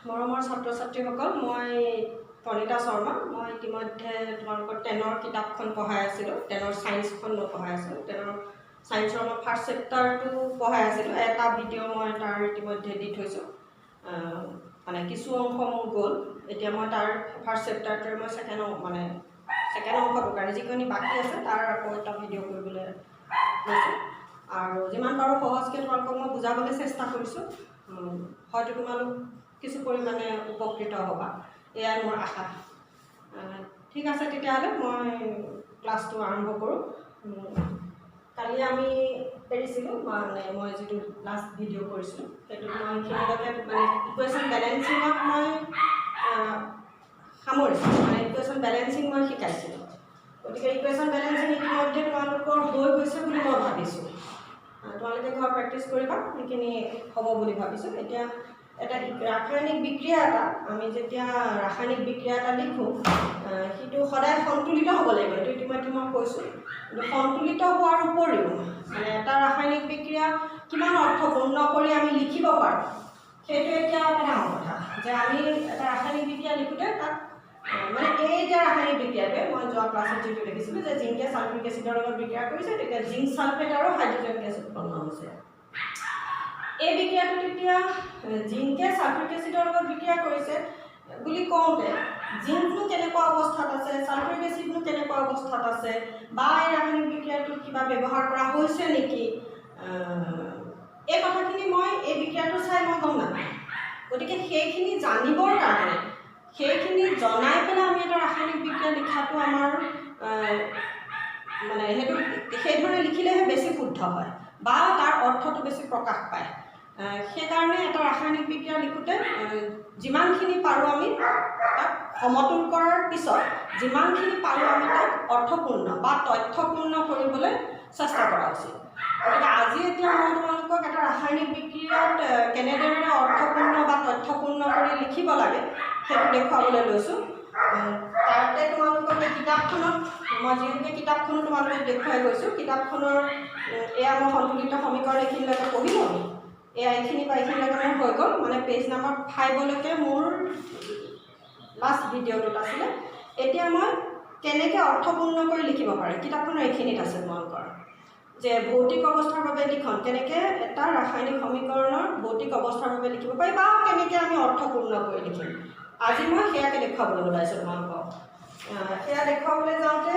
মৰমৰ ছাত্ৰ ছাত্ৰীসকল, মই প্ৰণীতা শৰ্মা। মই ইতিমধ্যে তোমালোকৰ 10ৰ কিতাপখন পঢ়াই আছিলোঁ, 10ৰ ছায়েন্সখন মই পঢ়াই আছিলোঁ। 10ৰ ছায়েন্সৰ মই ফাৰ্ষ্ট চেপ্টাৰটো পঢ়াই আছিলোঁ। এটা ভিডিঅ' মই তাৰ ইতিমধ্যে দি থৈছোঁ, মানে কিছু অংশ মোৰ গ'ল। এতিয়া মই তাৰ ফাৰ্ষ্ট চেপ্টাৰটোৰ মই ছেকেণ্ড অংশটো কাৰণে যিখিনি বাকী আছে তাৰ আকৌ এটা ভিডিঅ' কৰিবলৈ লৈছোঁ। আৰু যিমান পাৰোঁ সহজকৈ তোমালোকক মই বুজাবলৈ চেষ্টা কৰিছোঁ। হয়তো তোমালোক কিছু পৰিমাণে উপকৃত হ'বা, এয়াই মোৰ আশা। ঠিক আছে, তেতিয়াহ'লে মই ক্লাছটো আৰম্ভ কৰোঁ। কালি আমি এৰিছিলোঁ, মই যিটো লাষ্ট ভিডিঅ' কৰিছিলোঁ সেইটোত মই সেইখিনিলৈকে ইকুৱেশ্যন বেলেঞ্চিঙত মই সামৰিছোঁ, ইকুৱেশ্যন বেলেঞ্চিং মই শিকাইছিলোঁ। গতিকে ইকুৱেশ্যন বেলেঞ্চিং ইতিমধ্যে তোমালোকৰ হৈ গৈছে বুলি মই ভাবিছোঁ। তোমালোকে ঘৰত প্ৰেক্টিছ কৰিবা, সেইখিনি হ'ব বুলি ভাবিছোঁ। এতিয়া এটা ৰাসায়নিক বিক্ৰিয়া আমি যেতিয়া ৰাসায়নিক বিক্ৰিয়া এটা লিখোঁ, সেইটো সদায় সন্তুলিত হ'ব লাগিব। এইটো ইতিমধ্যে মই কৈছোঁ। কিন্তু সন্তুলিত হোৱাৰ উপৰিও এটা ৰাসায়নিক বিক্ৰিয়া কিমান অৰ্থপূৰ্ণ কৰি আমি লিখিব পাৰোঁ, সেইটো এতিয়া এটা ডাঙৰ কথা। যে আমি এটা ৰাসায়নিক বিক্ৰিয়া লিখোঁতে তাত এই যে ৰাসায়নিক বিক্ৰিয়াটোৱে মই যোৱা ক্লাছত যিটো লিখিছিলোঁ যে জিংকে ছালফিউৰিক এচিডৰ লগত বিক্ৰিয়া কৰিছে, তেতিয়া জিংক ছালফেট আৰু হাইড্ৰজেন গেছ উৎপন্ন হৈছে। এই বিক্ৰিয়াটো তেতিয়া জিংকে ছালফিউৰিক এচিডৰ লগত বিক্ৰিয়া কৰিছে বুলি কওঁতে জিংকনো কেনেকুৱা অৱস্থাত আছে, ছালফিউৰিক এচিডনো কেনেকুৱা অৱস্থাত আছে, বা এই ৰাসায়নিক বিক্ৰিয়াটোত কিবা ব্যৱহাৰ কৰা হৈছে নেকি, এই কথাখিনি মই এই বিক্ৰিয়াটো চাই মই গম নাপাওঁ। গতিকে সেইখিনি জানিবৰ কাৰণে, সেইখিনি জনাই পেলাই আমি এটা ৰাসায়নিক বিক্ৰিয়া লিখাটো আমাৰ সেইটো সেইধৰণে লিখিলেহে বেছি শুদ্ধ হয় বা তাৰ অৰ্থটো বেছি প্ৰকাশ পায়। সেইকাৰণে এটা ৰাসায়নিক বিক্ৰিয়া লিখোঁতে যিমানখিনি পাৰোঁ আমি তাক সমতুল কৰাৰ পিছত যিমানখিনি পাৰোঁ আমি তাক অৰ্থপূৰ্ণ বা তথ্যপূৰ্ণ কৰিবলৈ চেষ্টা কৰা উচিত। গতিকে আজি এতিয়া মই তোমালোকক এটা ৰাসায়নিক বিক্ৰিয়াত কেনেদৰে অৰ্থপূৰ্ণ বা তথ্যপূৰ্ণ কৰি লিখিব লাগে সেইটো দেখুৱাবলৈ লৈছোঁ। তাতে তোমালোকক এই কিতাপখনত মই যিহেতুকে কিতাপখনো তোমালোকক দেখুৱাই গৈছোঁ, কিতাপখনৰ এয়া মই সন্তুলিত সমীকৰণ এইখিনিলৈকে পঢ়িলোঁ। এইখিনি বা এইখিনিলৈকে মোৰ হৈ গ'ল, পেজ নম্বৰ 5লৈকে মোৰ লাষ্ট ভিডিঅ'টোত আছিলে। এতিয়া মই কেনেকৈ অৰ্থপূৰ্ণ কৰি লিখিব পাৰে কিতাপখনৰ এইখিনিত আছে তোমালোকৰ, যে ভৌতিক অৱস্থাৰ বাবে লিখন কেনেকৈ এটা ৰাসায়নিক সমীকৰণৰ ভৌতিক অৱস্থাৰ বাবে লিখিব পাৰি বা কেনেকৈ আমি অৰ্থপূৰ্ণ কৰি লিখিম। আজি মই সেয়াকে দেখুৱাবলৈ ওলাইছোঁ তোমালোকক। সেয়া দেখুৱাবলৈ যাওঁতে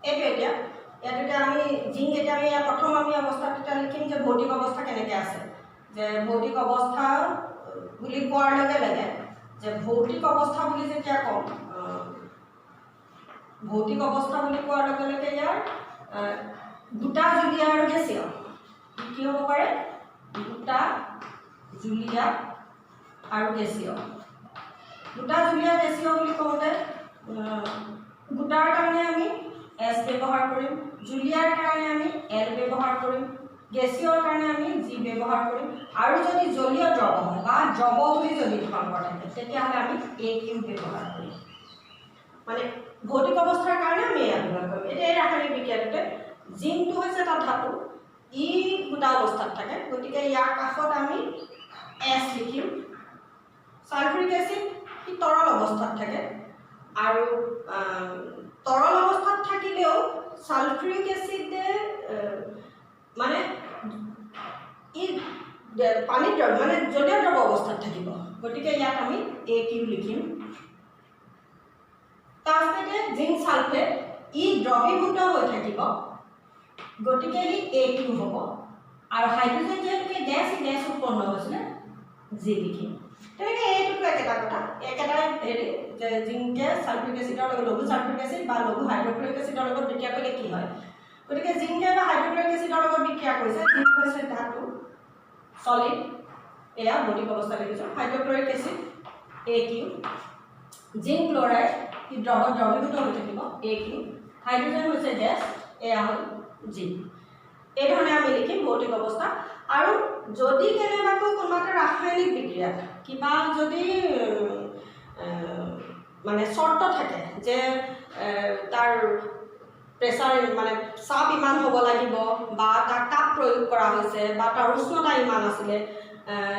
এইটো এতিয়া আমি জিংক এতিয়া আমি প্ৰথম আমি অৱস্থাত এতিয়া লিখিম যে ভৌতিক অৱস্থা কেনেকৈ আছে। যে ভৌতিক অৱস্থা বুলি কোৱাৰ লগে লগে যে ভৌতিক অৱস্থা বুলি যেতিয়া কওঁ, ভৌতিক অৱস্থা বুলি কোৱাৰ লগে লগে ইয়াৰ দুটা জুলীয়া আৰু গেছীয় কি হ'ব পাৰে, দুটা জুলীয়া আৰু গেছীয়। দুটা জুলীয়া গেছীয় বুলি কওঁতে দুটাৰ কাৰণে আমি S ব্যৱহাৰ কৰিম, জুলীয়াৰ কাৰণে আমি L ব্যৱহাৰ কৰিম, গেছীয়ৰ কাৰণে আমি G ব্যৱহাৰ কৰিম, আৰু যদি জলীয় দ্ৰৱ হয় বা দ্ৰৱ বুলি যদি তোমালোকৰ থাকে তেতিয়াহ'লে আমি AQ ব্যৱহাৰ কৰিম। ভৌতিক অৱস্থাৰ কাৰণে আমি এয়া ব্যৱহাৰ কৰিম। এতিয়া এই ৰাসায়নিক বিক্ৰিয়াটোতে জিংকটো হৈছে এটা ধাতু, ই গোটা অৱস্থাত থাকে, গতিকে ইয়াৰ কাষত আমি S লিখিম। ছালফিউৰিক এচিড ই তৰল অৱস্থাত থাকে, আৰু তৰল অৱস্থাত থাকিলেও ছালফিউৰিক এচিডে ই পানীত জলীয় দ্ৰৱ অৱস্থাত থাকিব, গতিকে ইয়াত আমি AQ লিখিম। তাৰপিছতে জিংক ছালফেট ই দ্ৰৱীভূত হৈ থাকিব, গতিকে ই AQ হ'ব, আৰু হাইড্ৰজেন যিহেতুকে গেছ উৎপন্ন হৈছিলে G লিখিম। তেনেকৈ এইটোতো একেটা কথা, একেটা হেৰি যে জিংকে ছালফিউৰিক এচিডৰ লগত লঘু ছালফিউৰিক এচিড বা লঘু হাইড্ৰক্লৰিক এচিডৰ লগত বিক্ৰিয়া কৰিলে কি হয়। গতিকে জিংকে বা হাইড্ৰক্লৰিক এচিডৰ লগত বিক্ৰিয়া কৰিছে, জিংক হৈছে ধাতু, সলিড, এয়া ভৌতিক অৱস্থা লিখিছোঁ hydrochloric acid AQ zinc chloride ই দ্ৰৱত দ্ৰৱীভূত হৈ থাকিব AQ হাইড্ৰজেন হৈছে গেছ এয়া হ'ল G এই ধৰণে আমি লিখিম ভৌতিক অৱস্থা আৰু যদি কেনেবাকৈ কোনোবা এটা ৰাসায়নিক বিক্ৰিয়াত কিবা যদি মানে শৰ্ত থাকে যে তাৰ প্ৰেছাৰ মানে চাপ ইমান হ'ব লাগিব বা তাৰ তাপ প্ৰয়োগ কৰা হৈছে বা তাৰ উষ্ণতা ইমান আছিলে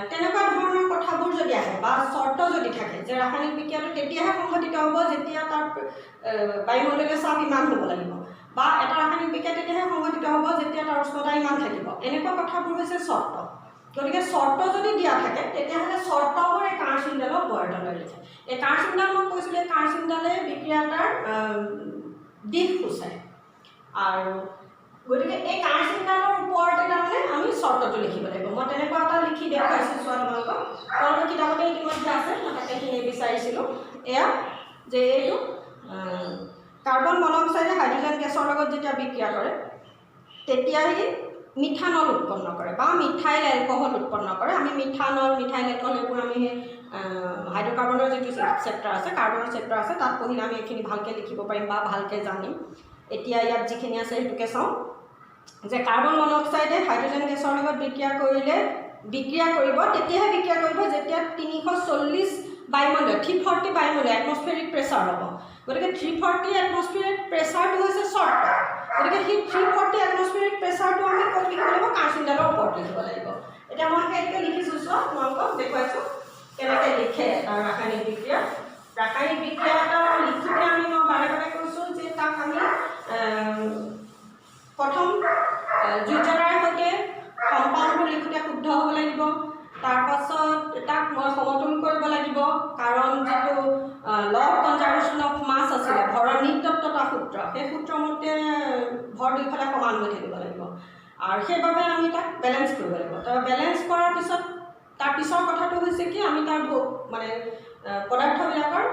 তেনেকুৱা ধৰণৰ কথাবোৰ যদি আহে বা শৰ্ত যদি থাকে যে ৰাসায়নিক বিক্ৰিয়াটো তেতিয়াহে সংঘটিত হ'ব যেতিয়া তাৰ বায়ুমণ্ডলীয় চাপ ইমান হ'ব লাগিব বা এটা ৰাসায়নিক বিক্ৰিয়া তেতিয়াহে সংঘটিত হ'ব যেতিয়া তাৰ উষ্ণতা ইমান থাকিব এনেকুৱা কথাবোৰ হৈছে শৰ্ত গতিকে শৰ্ত যদি দিয়া থাকে তেতিয়াহ'লে শৰ্তবোৰ এই কাঁড়চিনডালৰ ওপৰলৈ লিখে এই কাঁড়চিনডাল মই কৈছিলোঁ এই কাঁড়চিনডালে বিক্ৰিয়াটাৰ দিশ সূচায় আৰু গতিকে এই কাঁড়চিনডালৰ ওপৰতে তাৰমানে আমি শৰ্তটো লিখিব লাগিব মই তেনেকুৱা এটা লিখি দেখুৱাইছোঁ চোৱা তোমালোকৰ কিতাপতে ইতিমধ্যে আছে মই তাকে কিনি বিচাৰিছিলোঁ এয়া যে এইটো কাৰ্বন মনক্সাইডে হাইড্ৰজেন গেছৰ লগত যেতিয়া বিক্ৰিয়া কৰে তেতিয়াই মিথানল উৎপন্ন কৰে বা মিথাইল এলকহল উৎপন্ন কৰে আমি মিথাইল এলকহল এইবোৰ আমি হাইড্ৰকাৰ্বনৰ যিটো চেপ্টাৰ আছে কাৰ্বনৰ চেপ্টাৰ আছে তাত পঢ়িলে আমি এইখিনি ভালকৈ লিখিব পাৰিম বা ভালকৈ জানিম এতিয়া ইয়াত যিখিনি আছে সেইটোকে চাওঁ যে কাৰ্বন মনক্সাইডে হাইড্ৰজেন গেছৰ লগত বিক্ৰিয়া কৰিব তেতিয়াহে বিক্ৰিয়া কৰিব যেতিয়া 340 বায়ুমণ্ডল 340 বায়ুমণ্ডল এটমস্ফেৰিক প্ৰেছাৰ হ'ব গতিকে 340 এটমস্ফেৰিক প্ৰেছাৰটো হৈছে শৰ্ত গতিকে সেই 340 এটমস্ফেৰিক প্ৰেছাৰটো আমি ক'ত লিখিব লাগিব কাঁড়চিনডালৰ ওপৰত লিখিব লাগিব এতিয়া মই সেইটোকে লিখিছোঁ চোৱা তোমালোকক দেখুৱাইছোঁ কেনেকৈ লিখে ৰাসায়নিক বিক্ৰিয়া এটা লিখোঁতে আমি মই বাৰে বাৰে কৈছোঁ যে তাক আমি প্ৰথম জুইজৰাৰ সৈতে কম্পাউণ্ডবোৰ লিখোঁতে শুদ্ধ হ'ব লাগিব তাৰপাছত তাক মই সমতুল কৰিব লাগিব কাৰণ যিটো law of conservation of mass আছিলে ভৰৰ নিত্যত্বতা সূত্ৰ সেই সূত্ৰমতে ভৰ দুইফালে সমান হৈ থাকিব লাগিব আৰু সেইবাবে আমি তাক বেলেঞ্চ কৰিব লাগিব তাৰ বেলেঞ্চ কৰাৰ পিছত তাৰ পিছৰ কথাটো হৈছে কি আমি তাৰ মানে পদাৰ্থবিলাকৰ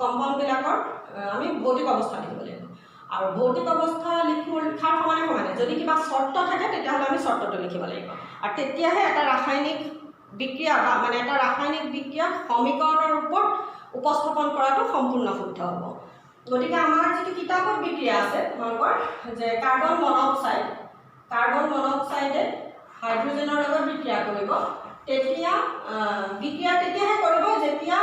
কম্পাউণ্ডবিলাকৰ আমি ভৌতিক অৱস্থা লিখিব লাগিব আৰু ভৌতিক অৱস্থা লিখাৰ সমানে যদি কিবা চৰ্ত থাকে তেতিয়াহ'লে আমি চৰ্তটো লিখিব লাগিব আৰু তেতিয়াহে এটা ৰাসায়নিক বিক্ৰিয়া বা মানে এটা ৰাসায়নিক বিক্ৰিয়া সমীকৰণৰ ৰূপত উপস্থাপন কৰাটো সম্পূৰ্ণ শুদ্ধ হ'ব গতিকে আমাৰ যিটো কিতাপত বিক্ৰিয়া আছে তোমালোকৰ যে কাৰ্বন মনক্সাইডে হাইড্ৰজেনৰ লগত বিক্ৰিয়া কৰিব তেতিয়া বিক্ৰিয়া তেতিয়াহে কৰিব যেতিয়া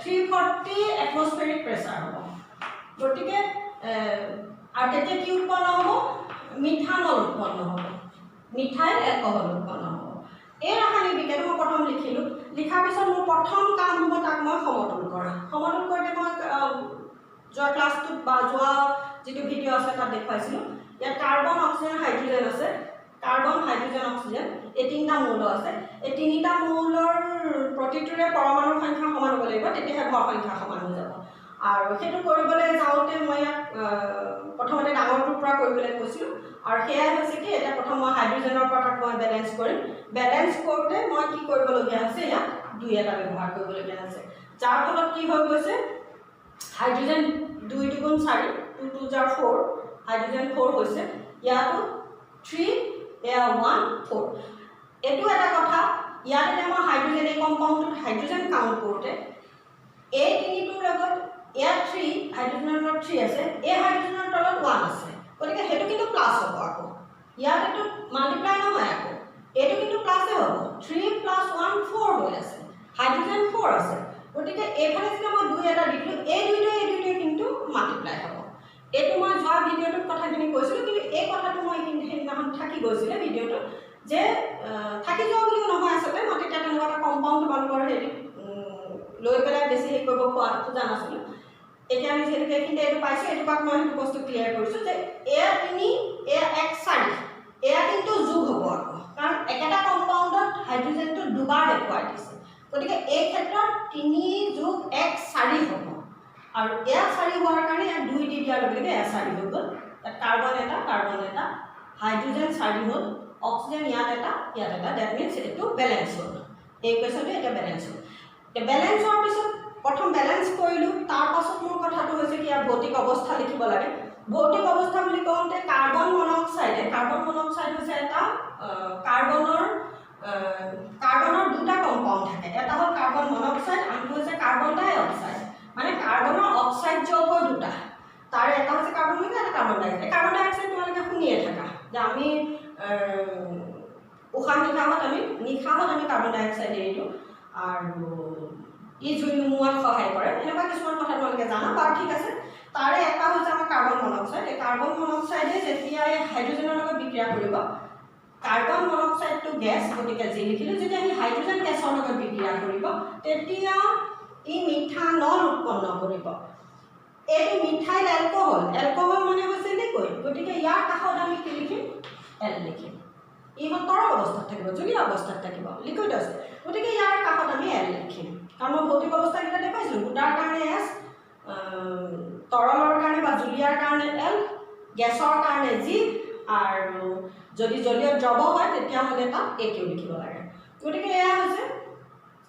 340 এটমস্ফেৰিক প্ৰেছাৰ হ'ব গতিকে আৰু তেতিয়া কি উৎপন্ন হ'ব মিথানল উৎপন্ন হ'ব মিথাইল এলকহল উৎপন্ন হ'ব এই ৰাসায়নিক বিক্ৰিয়াটো মই প্ৰথম লিখিলোঁ লিখাৰ পিছত মোৰ প্ৰথম কাম হ'ব তাক মই সমতুল কৰোঁতে মই যোৱা ক্লাছটোত বা যোৱা যিটো ভিডিঅ' আছে তাত দেখুৱাইছিলোঁ ইয়াত কাৰ্বন অক্সিজেন হাইড্ৰজেন আছে কাৰ্বন হাইড্ৰজেন অক্সিজেন এই তিনিটা মৌল আছে এই তিনিটা মৌলৰ প্ৰতিটোৰে পৰমাণুৰ সংখ্যা সমান হ'ব লাগিব তেতিয়াহে ভৰ সংখ্যা সমান হৈ যাব আৰু সেইটো কৰিবলৈ যাওঁতে মই ইয়াক প্ৰথমতে ডাঙৰটোৰ পৰা কৰিবলৈ কৈছিলোঁ আৰু সেয়াই হৈছে কি এতিয়া প্ৰথম মই হাইড্ৰজেনৰ পৰা তাক মই বেলেঞ্চ কৰিম বেলেঞ্চ কৰোঁতে মই কি কৰিবলগীয়া হৈছে ইয়াত 2 এটা ব্যৱহাৰ কৰিবলগীয়া হৈছে যাৰ ফলত কি হৈ গৈছে হাইড্ৰজেন 2 × 4 2 2 জাৰ 4 হাইড্ৰজেন 4 হৈছে ইয়াতো 3 এয়া 1 4 এইটো এটা কথা ইয়াত এতিয়া মই হাইড্ৰজেন এই কম্পাউণ্ডটোত হাইড্ৰজেন কাউণ্ট কৰোঁতে এই তিনিটোৰ লগত ইয়াত 3 হাইড্ৰজেনৰ তলত 3 আছে এই হাইড্ৰজেনৰ তলত 1 আছে গতিকে সেইটো কিন্তু প্লাছ হ'ব আকৌ ইয়াত এইটো মাল্টিপ্লাই নহয় আকৌ এইটো কিন্তু প্লাছে হ'ব 3 + 1 4 হৈ আছে হাইড্ৰজেন 4 আছে গতিকে এইফালে যেতিয়া মই 2 এটা দিলোঁ এই দুইটোৱে কিন্তু মাল্টিপ্লাই হ'ব এইটো মই যোৱা ভিডিঅ'টোত কথাখিনি কৈছিলোঁ কিন্তু এই কথাটো মই সেইদিনাখন থাকি গৈছিলে ভিডিঅ'টোত যে থাকি যোৱা বুলিও নহয় আচলতে মই তেতিয়া তেনেকুৱা এটা কম্পাউণ্ড তোমালোকৰ হেৰি লৈ পেলাই বেছি হেৰি কৰিব খোজা নাছিলোঁ এতিয়া আমি যিহেতুকে এইখিনিতে এইটো পাইছোঁ এইটো পাত মই সেইটো বস্তু ক্লিয়াৰ কৰিছোঁ যে এয়া 3 এয়া 1 4 এয়া কিন্তু যোগ হ'ব আকৌ কাৰণ একেটা কম্পাউণ্ডত হাইড্ৰজেনটো দুবাৰ দেখুৱাই দিছে গতিকে এই ক্ষেত্ৰত 3 + 1 4 হ'ব আৰু এয়া 4 হোৱাৰ কাৰণে ইয়াত 2 দি দিয়াৰ লগে লগে এয়া 4 হৈ গ'ল কাৰ্বন এটা হাইড্ৰজেন 4 হ'ল অক্সিজেন ইয়াত এটা ডেট মিনছ এইটো বেলেঞ্চ হ'ল এই কুৱেশ্যনটো এতিয়া বেলেঞ্চ হ'ল বেলেঞ্চ হোৱাৰ পিছত প্ৰথম বেলেঞ্চ কৰিলোঁ তাৰ পাছত মোৰ কথাটো হৈছে কি ইয়াৰ ভৌতিক অৱস্থা লিখিব লাগে ভৌতিক অৱস্থা বুলি কওঁতে কাৰ্বন মনক্সাইড হৈছে এটা কাৰ্বনৰ দুটা কম্পাউণ্ড কম থাকে এটা হ'ল কাৰ্বন মনক্সাইড আনটো হৈছে কাৰ্বন ডাই অক্সাইড মানে কাৰ্বনৰ অক্সাইড যৌগ দুটা তাৰে এটা হৈছে কাৰ্বন মনক্সাইড এটা কাৰ্বন ডাই অক্সাইড কাৰ্বন ডাই অক্সাইড তোমালোকে শুনিয়ে থাকা যে আমি উশাহ নিশাহত আমি কাৰ্বন ডাই অক্সাইড এৰি দিওঁ আৰু ই জুই নুমুৱাত সহায় কৰে এনেকুৱা কিছুমান কথা তোমালোকে জানা বাৰু ঠিক আছে তাৰে এটা হৈছে আমাৰ কাৰ্বন মনক্সাইড এই কাৰ্বন মনক্সাইডে যেতিয়া হাইড্ৰজেনৰ লগত বিক্ৰিয়া কৰিব কাৰ্বন মনক্সাইডটো গেছ গতিকে যি লিখিলোঁ যেতিয়া ই হাইড্ৰজেন গেছৰ লগত বিক্ৰিয়া কৰিব তেতিয়া ই মিথানল উৎপন্ন কৰিব এইটো মিথাইল এলকহল মানে হৈছে লিকুইড গতিকে ইয়াৰ কাষত আমি কি লিখিম এল লিখিম ই হ'ল তৰল অৱস্থাত থাকিব জলীয় অৱস্থাত থাকিব লিকুইড আছে গতিকে ইয়াৰ কাষত আমি এল লিখিম কাৰণ মই ভৌতিক অৱস্থাকেইটা দেখাইছিলোঁ গোটাৰ কাৰণে এছ তৰলৰ কাৰণে বা জুলীয়াৰ কাৰণে এল গেছৰ কাৰণে জি আৰু যদি জলীয় দ্ৰৱ হয় তেতিয়াহ'লে তাত এ কিউ লিখিব লাগে গতিকে এয়া হৈছে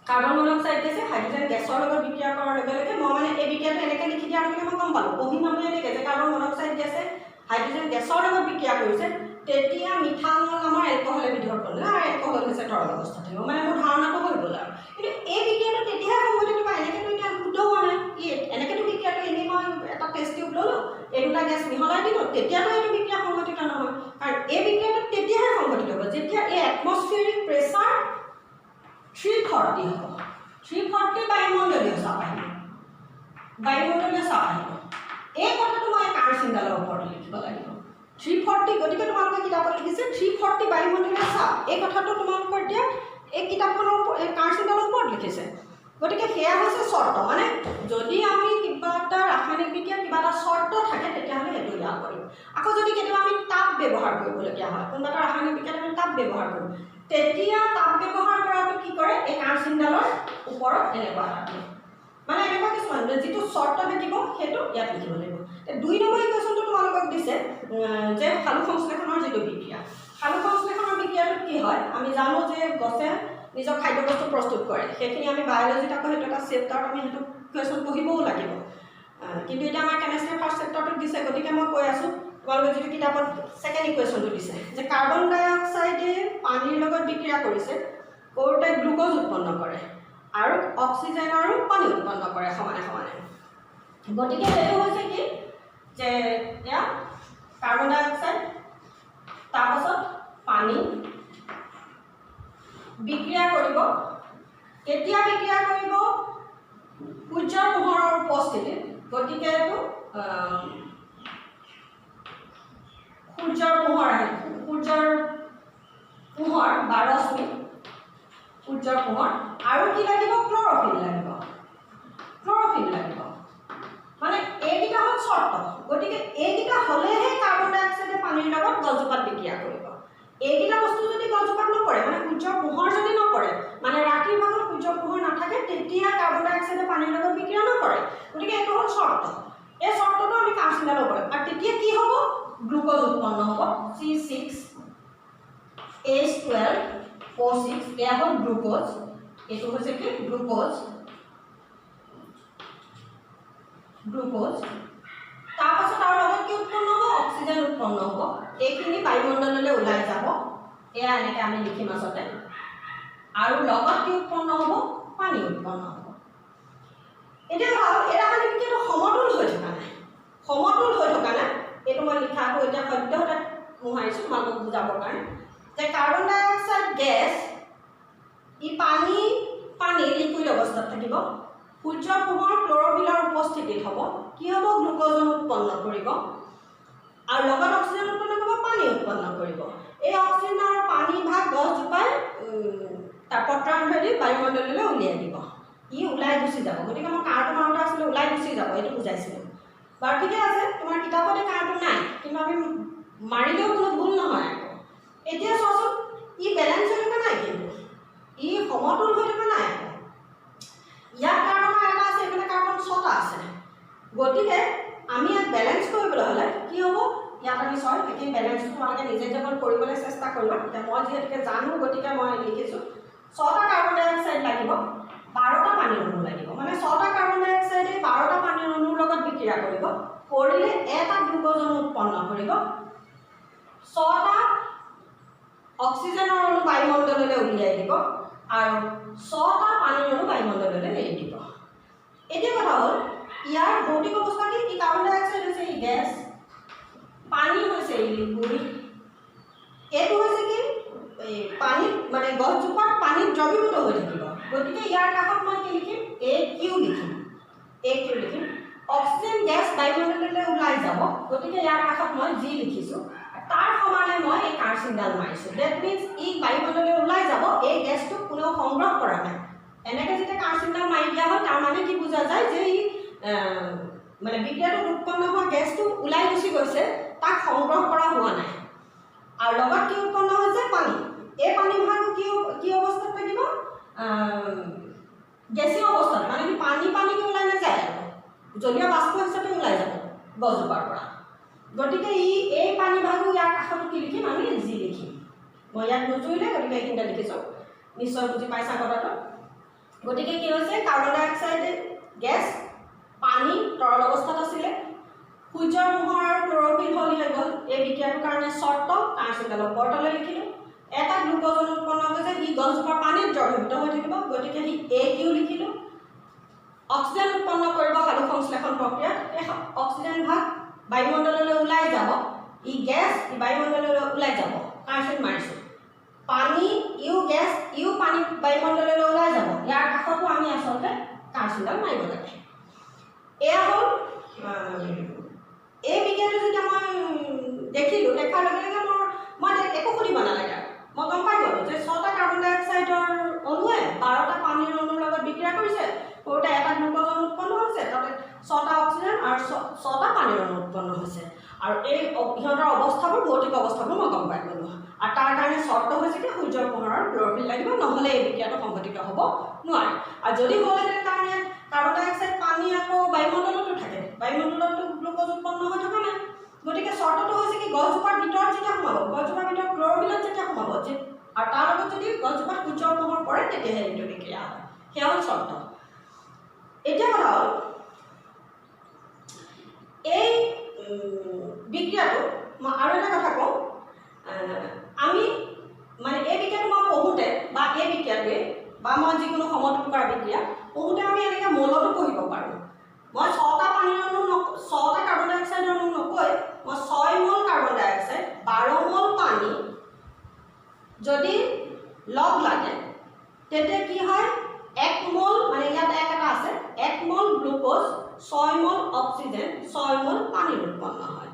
কাৰ্বন মনক্সাইড গেছে হাইড্ৰজেন গেছৰ লগত বিক্ৰিয়া কৰাৰ লগে লগে মই মানে এই বিক্ৰিয়াটো এনেকৈ লিখি দিয়াৰ লগে মই গম পালোঁ পঢ়িম আমি এনেকৈ যে কাৰ্বন মনক্সাইড গেছে হাইড্ৰজেন গেছৰ লগত বিক্ৰিয়া কৰিছে তেতিয়া মিথানল নামৰ এলকহল এবিধৰ বনিলে আৰু এলকহল হৈছে তৰল অৱস্থা থাকিব মানে মোৰ ধাৰণাটো হৈ গ'ল আৰু কিন্তু এই বিক্ৰিয়াটো তেতিয়াহে সংঘটিত বা এনেকৈতো এতিয়া শুদ্ধ হোৱা নাই এনেকৈতো বিক্ৰিয়াটো এনেই মই এটা টেষ্ট টিউব ল'লোঁ এই দুটা গেছ মিহলাই দিলোঁ তেতিয়াতো এইটো বিক্ৰিয়া সংঘটিত নহয় কাৰণ এই বিক্ৰিয়াটো তেতিয়াহে সংঘটিত হ'ব যেতিয়া এই এটমস্ফিয়াৰিক প্ৰেছাৰ 340 হ'ব 340 বায়ুমণ্ডলীয় চাপ আহিব এই কথাটো মই কাৰ্চিংডালৰ ওপৰত লিখিব লাগিব 340 গতিকে তোমালোকে কিতাপত লিখিছে 340 বায়ুমণ্ডলীয় চাপ এই কথাটো তোমালোকৰ এতিয়া এই কিতাপখনৰ কাৰ্চিংডালৰ ওপৰত লিখিছে গতিকে সেয়া হৈছে চৰ্ত মানে যদি আমি কিবা এটা ৰাসায়নিক বিক্ৰিয়া কিবা এটা চৰ্ত থাকে তেতিয়াহ'লে সেইটো ইয়াত কৰিম আকৌ যদি কেতিয়াবা আমি তাপ ব্যৱহাৰ কৰিবলগীয়া হয় কোনোবা এটা ৰাসায়নিক বিক্ৰিয়াত আমি তাপ ব্যৱহাৰ কৰোঁ তেতিয়া তাপ ব্যৱহাৰ কৰাটো কি কৰে এই কাৰ্চিংডালৰ ওপৰত এনেকুৱা থাকে মানে এনেকুৱা কিছুমান যিটো চৰ্ত থাকিব সেইটো ইয়াত লিখিব লাগিব 2 নম্বৰ ইকুৱেশ্যনটো তোমালোকক দিছে যে সালোক সংশ্লেষণৰ যিটো বিক্ৰিয়া সালোক সংশ্লেষণৰ বিক্ৰিয়াটো কি হয় আমি জানো যে গছে নিজৰ খাদ্যবস্তু প্ৰস্তুত কৰে সেইখিনি আমি বায়'লজিত আকৌ সেইটো এটা চেপ্টাৰত আমি সেইটো কুৱেশ্যন পঢ়িবও লাগিব কিন্তু এতিয়া আমাৰ কেমেষ্ট্ৰি ফাৰ্ষ্ট চেপ্টাৰটোত দিছে গতিকে মই কৈ আছোঁ তোমালোকে যিটো কিতাপত ছেকেণ্ড ইকুৱেশ্যনটো দিছে যে কাৰ্বন ডাই অক্সাইডে পানীৰ লগত বিক্ৰিয়া কৰিছে কৰোঁতে গ্লুক'জ উৎপন্ন কৰে আৰু অক্সিজেন আৰু পানী উৎপন্ন কৰে সমানে সমানে গতিকে এইটো হৈছে কি যে এয়া কাৰ্বন ডাই অক্সাইড তাৰপাছত পানী বিক্ৰিয়া কৰিব কেতিয়া বিক্ৰিয়া কৰিব সূৰ্যৰ পোহৰৰ উপস্থিতিত গতিকে এইটো সূৰ্যৰ পোহৰ 12 মিনিট সূৰ্যৰ পোহৰ আৰু কি লাগিব ক্ল'ৰফিল লাগিব মানে এইকেইটা হ'ল চৰ্ত গতিকে এইকেইটা হ'লেহে কাৰ্বন ডাই অক্সাইডে পানীৰ লগত গছজোপাত বিক্ৰিয়া কৰিব এইকেইটা বস্তু যদি গছজোপাত নপৰে মানে সূৰ্যৰ পোহৰ যদি নপৰে মানে ৰাতিৰ ভাগত সূৰ্যৰ পোহৰ নাথাকে তেতিয়া কাৰ্বন ডাই অক্সাইডে পানীৰ লগত বিক্ৰিয়া নকৰে গতিকে এইটো হ'ল চৰ্ত এই চৰ্তটো আমি কাৰ্চিংডালৰ ওপৰত আৰু তেতিয়া কি হ'ব গ্লুক'জ উৎপন্ন হ'ব C6H12O6 এয়া হ'ল গ্লুক'জ এইটো হৈছে কি গ্লুক'জ তাৰপাছত আৰু লগত কি উৎপন্ন হ'ব অক্সিজেন উৎপন্ন হ'ব এইখিনি বায়ুমণ্ডললৈ ওলাই যাব এয়া এনেকৈ আমি লিখিম আচলতে আৰু লগত কি উৎপন্ন হ'ব পানী উৎপন্ন হ'ব এতিয়া ভাব এই ৰাসায়নিক বিক্ৰিয়াটো সমতুল হৈ থকা নাই এইটো মই লিখাটো এতিয়া সদ্যহতে মোহাৰিছোঁ তোমালোকক বুজাবৰ কাৰণে যে কাৰ্বন ডাই অক্সাইড গেছ ই পানী লিকুইড অৱস্থাত থাকিব সূৰ্যৰ পোহৰ ক্ল'ৰফিলৰ উপস্থিতিত হ'ব কি হ'ব গ্লুক'জন উৎপন্ন কৰিব আৰু লগত অক্সিজেন উৎপন্ন কৰিব পানী উৎপন্ন কৰিব এই অক্সিজেন আৰু পানী ভাগ গছজোপাই তাৰ পত্ৰান্তৰেদি বায়ুমণ্ডললৈ উলিয়াই দিব ই ওলাই গুচি যাব গতিকে মই কাৰটো মাৰোঁতে আছিলে ওলাই গুচি যাব এইটো বুজাইছিলোঁ বাৰু ঠিকে আছে তোমাৰ কিতাপতে কাৰটো নাই কিন্তু আমি মাৰিলেও কোনো ভুল নহয় আকৌ এতিয়া চোৱাচোন ই বেলেঞ্চ হৈ থকা নাই কিন্তু ই সমতুল হৈ থকা নাই আকৌ ইয়াত কাৰ্বনৰ এটা আছে এইফালে কাৰ্বন 6টা আছে গতিকে আমি ইয়াত বেলেঞ্চ কৰিবলৈ হ'লে কি হ'ব ইয়াত আমি ছয় সেইখিনি বেলেঞ্চটো তোমালোকে নিজে যখন কৰিবলৈ চেষ্টা কৰিবা এতিয়া মই যিহেতুকে জানো গতিকে মই লিখিছোঁ 6টা কাৰ্বন ডাই অক্সাইড লাগিব 12টা পানীৰ অণু লাগিব মানে 6টা কাৰ্বন ডাই অক্সাইডে 12টা পানীৰ অণুৰ লগত বিক্ৰিয়া কৰিলে এটা গ্লুক'জন উৎপন্ন কৰিব 6টা অক্সিজেনৰ অণু বায়ুমণ্ডললৈ উলিয়াই দিব আৰু 6টা পানীৰ অণু বায়ুমণ্ডললৈ এৰি দিব। এতিয়া কথা হ'ল ইয়াৰ ভৌতিক অৱস্থা কি? ই কাৰ্বন ডাই অক্সাইড হৈছে ই গেছ, পানী হৈছে ই লিকুইড। এইটো হৈছে কি এই পানীত মানে গছজোপাত পানীত দ্ৰৱীভূত হৈ থাকিব। গতিকে ইয়াৰ কাষত মই কি লিখিম? AQ লিখিম। AQ লিখিম। অক্সিজেন গেছ বায়ুমণ্ডললৈ ওলাই যাব, গতিকে ইয়াৰ কাষত মই G লিখিছোঁ। তাৰ সমানে মই এই কাৰ্চিনডাল মাৰিছোঁ। ডেট মিনছ ই বায়ুমণ্ডললৈ ওলাই যাব, এই গেছটো কোনেও সংগ্ৰহ কৰা নাই। এনেকৈ যেতিয়া কাৰ্চিনডাল মাৰি দিয়া হয় তাৰ মানে কি বুজা যায় যে ই মানে বিক্ৰিয়াটোত উৎপন্ন হোৱা গেছটো ওলাই গুচি গৈছে, তাক সংগ্ৰহ কৰা হোৱা নাই। আৰু লগত কি উৎপন্ন হৈছে? পানী। এই পানী ভাগ কি অৱস্থাত থাকিব? গেছীয় অৱস্থাত, মানে কি পানী ওলাই নাযায়, জলীয় বাষ্প হিচাপে ওলাই যাব গছজোপাৰ পৰা। গতিকে এই পানী ভাগো ইয়াৰ কাষত কি লিখিম? আমি G লিখিম। মই ইয়াত নুজুৰিলে, গতিকে এইখিনিতে লিখিছোঁ। নিশ্চয় বুজি পাইছা কথাটো। গতিকে কি হৈছে? কাৰ্বন ডাই অক্সাইড গেছ, পানী তৰল অৱস্থাত আছিলে, সূৰ্যৰ পোহৰ আৰু ক্লৰ'ফিল হৈ গ'ল। এই বিক্ৰিয়াটোৰ কাৰণে চৰ্ত কাৰ্চিনডালৰ ওপৰতলৈ লিখিলোঁ। এটা গ্লুক'জ অণু উৎপন্ন হৈছে, সি গছজোপাৰ পানীত দ্ৰৱীভূত হৈ থাকিব, গতিকে সি AQ লিখিলোঁ। অক্সিজেন উৎপন্ন কৰিব সালোক সংশ্লেষণ প্ৰক্ৰিয়াত। এই অক্সিজেন ভাগ বায়ুমণ্ডললৈ ওলাই যাব, ই গেছ, ই বায়ুমণ্ডললৈ ওলাই যাব, কাৰ্চিন মাৰিছোঁ। পানী ইও গেছ, ইও পানী বায়ুমণ্ডললৈ ওলাই যাব, ইয়াৰ কাষতো আমি আচলতে কাৰ্চিনডাল মাৰিব লাগে। এয়া হ'ল এই বিক্ৰিয়াটো যেতিয়া মই দেখিলোঁ, দেখাৰ লগে লগে মই একো সুধিব নালাগে। মই গম পাই গ'লোঁ যে 6টা কাৰ্বন ডাই অক্সাইডৰ অণুৱে 12টা পানীৰ অণুৰ লগত বিক্ৰিয়া কৰিছে, কৰোঁতে এটা গ্লুক'জ অণু উৎপন্ন হৈছে, তাতে 6টা অক্সিজেন আৰু 6টা পানীৰ অণু উৎপন্ন হৈছে। আৰু এই সিহঁতৰ অৱস্থাবোৰ, ভৌতিক অৱস্থাবোৰ মই গম পাই গ'লোঁ। আৰু তাৰ কাৰণে চৰ্ত হৈছে কি সূৰ্যৰ পোহৰৰ ক্লৰ'ফিল লাগিব, নহ'লে এই বিক্ৰিয়াটো সংঘটিত হ'ব নোৱাৰে। আৰু যদি হ'লহেঁতেন কাৰণে কাৰ্বন ডাই অক্সাইড পানী আকৌ বায়ুমণ্ডলতো থাকে, বায়ুমণ্ডলতো গ্লুক'জ উৎপন্ন হৈ থকা নাই। গতিকে চৰ্তটো হৈছে কি গছজোপাৰ ভিতৰত যেতিয়া সোমাব, গছজোপাৰ ভিতৰত ক্লৰ'ফিলত যেতিয়া সোমাব, আৰু তাৰ লগত যদি গছজোপাত সূৰ্যৰ পোহৰ পৰে, তেতিয়াহে এইটো বিক্ৰিয়া হয়। সেয়া হ'ল চৰ্ত। এতিয়া কথা হ'ল এই বিক্ৰিয়াটো মই আৰু এটা কথা কওঁ, আমি মানে এই বিক্ৰিয়াটো মই পঢ়োঁতে বা এই বিক্ৰিয়াটোৱে বা মই যিকোনো সমতুল কৰা বিক্ৰিয়া পঢ়োঁতে আমি এনেকৈ মৌলতো পঢ়িব পাৰোঁ। মই 6টা পানীৰ অণু 6টা কাৰ্বন ডাই অক্সাইডৰ অণু নকৈ মই 6 মল কাৰ্বন ডাই অক্সাইড 12 মল পানী যদি লগ লাগে, তেতিয়া কি হয়? 1 মল, মানে ইয়াত এটা আছে, 1 মল গ্লুক'জ 6 মল অক্সিজেন 6 মল পানীৰ উৎপন্ন হয়।